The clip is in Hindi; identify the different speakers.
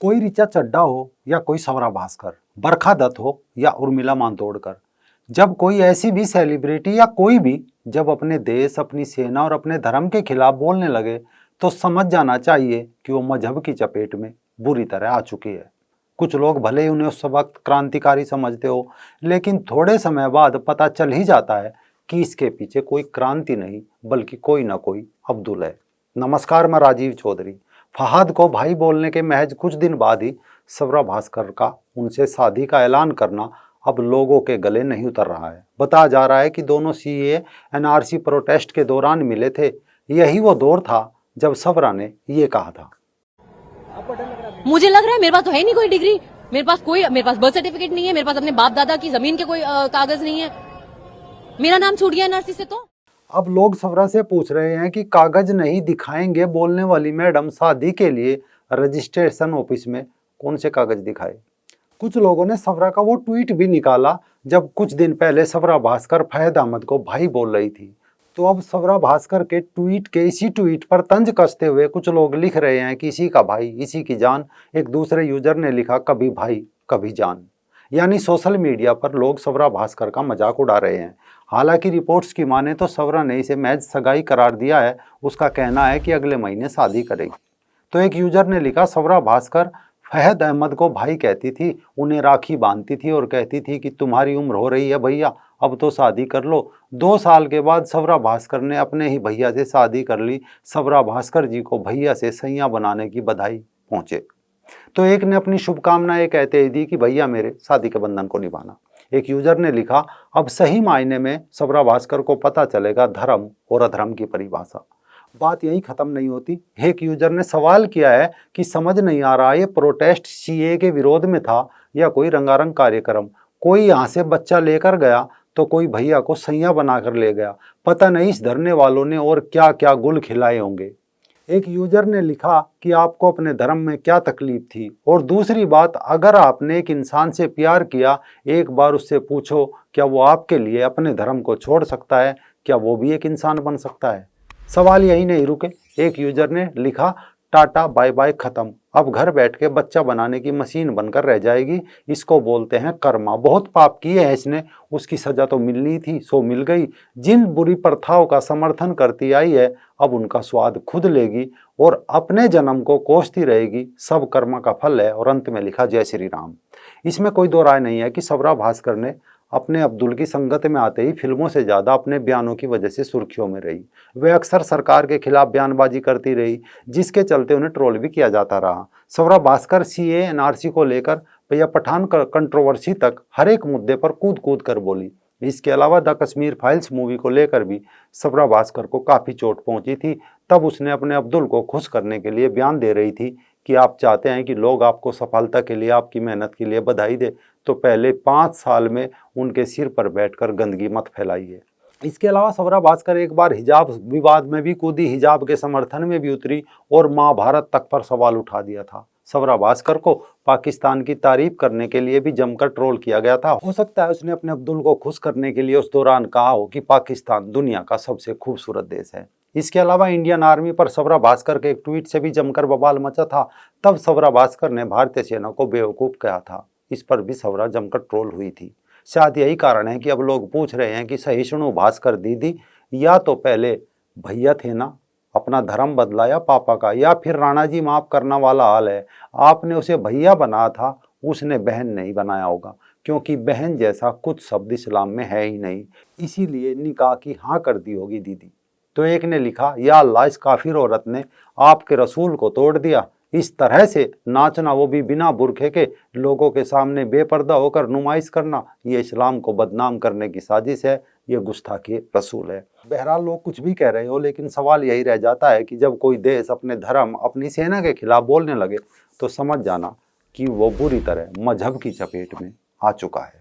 Speaker 1: कोई ऋचा चड्ढा हो या कोई सवरा भास्कर, बरखा दत्त हो या उर्मिला मातोंडकर, जब कोई ऐसी भी सेलिब्रिटी या कोई भी जब अपने देश, अपनी सेना और अपने धर्म के खिलाफ बोलने लगे तो समझ जाना चाहिए कि वो मजहब की चपेट में बुरी तरह आ चुकी है। कुछ लोग भले ही उन्हें उस वक्त क्रांतिकारी समझते हो, लेकिन थोड़े समय बाद पता चल ही जाता है कि इसके पीछे कोई क्रांति नहीं बल्कि कोई ना कोई अब्दुल है। नमस्कार, मैं राजीव चौधरी। फहद को भाई बोलने के महज कुछ दिन बाद ही सवरा भास्कर का उनसे शादी का ऐलान करना अब लोगों के गले नहीं उतर रहा है। बताया जा रहा है कि दोनों सीएए एनआरसी प्रोटेस्ट के दौरान मिले थे। यही वो दौर था जब सवरा ने ये कहा था,
Speaker 2: मुझे लग रहा है मेरे पास तो है नहीं कोई डिग्री, मेरे पास बर्थ सर्टिफिकेट नहीं है, मेरे पास अपने बाप दादा की जमीन के कोई कागज नहीं है, मेरा नाम छूट गया एनआरसी से। तो
Speaker 1: अब लोग सवरा से पूछ रहे हैं कि कागज नहीं दिखाएंगे बोलने वाली मैडम शादी के लिए रजिस्ट्रेशन ऑफिस में कौन से कागज दिखाए। कुछ लोगों ने सवरा का वो ट्वीट भी निकाला जब कुछ दिन पहले सवरा भास्कर फहद अहमद को भाई बोल रही थी। तो अब सवरा भास्कर के ट्वीट के इसी ट्वीट पर तंज कसते हुए कुछ लोग लिख रहे हैं कि इसी का भाई इसी की जान। एक दूसरे यूजर ने लिखा, कभी भाई कभी जान। यानी सोशल मीडिया पर लोग सवरा भास्कर का मजाक उड़ा रहे हैं। हालांकि रिपोर्ट्स की माने तो सवरा ने इसे महज सगाई करार दिया है। उसका कहना है कि अगले महीने शादी करेगी। तो एक यूजर ने लिखा, सवरा भास्कर फहद अहमद को भाई कहती थी, उन्हें राखी बांधती थी और कहती थी कि तुम्हारी उम्र हो रही है भैया, अब तो शादी कर लो। 2 साल के बाद सवरा भास्कर ने अपने ही भैया से शादी कर ली। सवरा भास्कर जी को भैया से सैया बनाने की बधाई पहुंचे। तो एक ने अपनी शुभकामनाएं कहते ही दी कि भैया मेरे शादी के बंधन को निभाना। एक यूजर ने लिखा, अब सही मायने में सवरा भास्कर को पता चलेगा धर्म और अधर्म की परिभाषा। बात यही खत्म नहीं होती। एक यूजर ने सवाल किया है कि समझ नहीं आ रहा ये प्रोटेस्ट सीए के विरोध में था या कोई रंगारंग कार्यक्रम। कोई यहाँ से बच्चा लेकर गया तो कोई भैया को सैया बनाकर ले गया। पता नहीं इस धरने वालों ने और क्या क्या गुल खिलाए होंगे। एक यूजर ने लिखा कि आपको अपने धर्म में क्या तकलीफ थी, और दूसरी बात, अगर आपने एक इंसान से प्यार किया, एक बार उससे पूछो क्या वो आपके लिए अपने धर्म को छोड़ सकता है, क्या वो भी एक इंसान बन सकता है। सवाल यही नहीं रुके। एक यूजर ने लिखा, टाटा बाय बाय खत्म, अब घर बैठ के बच्चा बनाने की मशीन बनकर रह जाएगी। इसको बोलते हैं कर्मा। बहुत पाप किए हैं इसने, उसकी सजा तो मिलनी थी सो मिल गई। जिन बुरी प्रथाओं का समर्थन करती आई है अब उनका स्वाद खुद लेगी और अपने जन्म को कोसती रहेगी। सब कर्मा का फल है। और अंत में लिखा, जय श्री राम। इसमें कोई दो राय नहीं है कि सवरा भास्कर ने अपने अब्दुल की संगत में आते ही फिल्मों से ज़्यादा अपने बयानों की वजह से सुर्खियों में रही। वे अक्सर सरकार के खिलाफ बयानबाजी करती रही, जिसके चलते उन्हें ट्रोल भी किया जाता रहा। सवरा भास्कर सीए एनआरसी को लेकर भैया पठान कंट्रोवर्सी तक हर एक मुद्दे पर कूद कूद कर बोली। इसके अलावा द कश्मीर फाइल्स मूवी को लेकर भी सवरा भास्कर को काफ़ी चोट पहुंची थी। तब उसने अपने अब्दुल को खुश करने के लिए बयान दे रही थी कि आप चाहते हैं कि लोग आपको सफलता के लिए, आपकी मेहनत के लिए बधाई दे, तो पहले 5 साल में उनके सिर पर बैठकर गंदगी मत फैलाइए। इसके अलावा सवरा भास्कर एक बार हिजाब विवाद में भी कूदी, हिजाब के समर्थन में भी उतरी और महाभारत तक पर सवाल उठा दिया था। सवरा भास्कर को पाकिस्तान की तारीफ करने के लिए भी जमकर ट्रोल किया गया था। हो सकता है उसने अपने अब्दुल को खुश करने के लिए उस दौरान कहा हो कि पाकिस्तान दुनिया का सबसे खूबसूरत देश है। इसके अलावा इंडियन आर्मी पर सवरा भास्कर के एक ट्वीट से भी जमकर बवाल मचा था। तब सवरा भास्कर ने भारतीय सेना को बेवकूफ़ कहा था। इस पर भी सवरा जमकर ट्रोल हुई थी। शायद यही कारण है कि अब लोग पूछ रहे हैं कि सहिष्णु भास्कर दीदी या तो पहले भैया थे ना, अपना धर्म बदलाया पापा का, या फिर राणा जी माफ करना वाला हाल है। आपने उसे भैया बनाया था, उसने बहन नहीं बनाया होगा, क्योंकि बहन जैसा कुछ शब्द इस्लाम में है ही नहीं, इसीलिए निकाह की हाँ कर दी होगी दीदी। तो एक ने लिखा, या अल्लाह, इस काफिर औरत ने आपके रसूल को तोड़ दिया। इस तरह से नाचना, वो भी बिना बुरखे के, लोगों के सामने बेपर्दा होकर नुमाइश करना, ये इस्लाम को बदनाम करने की साजिश है, ये गुस्ताखी रसूल है। बहरहाल लोग कुछ भी कह रहे हो, लेकिन सवाल यही रह जाता है कि जब कोई देश अपने धर्म, अपनी सेना के खिलाफ बोलने लगे तो समझ जाना कि वो बुरी तरह मजहब की चपेट में आ चुका है।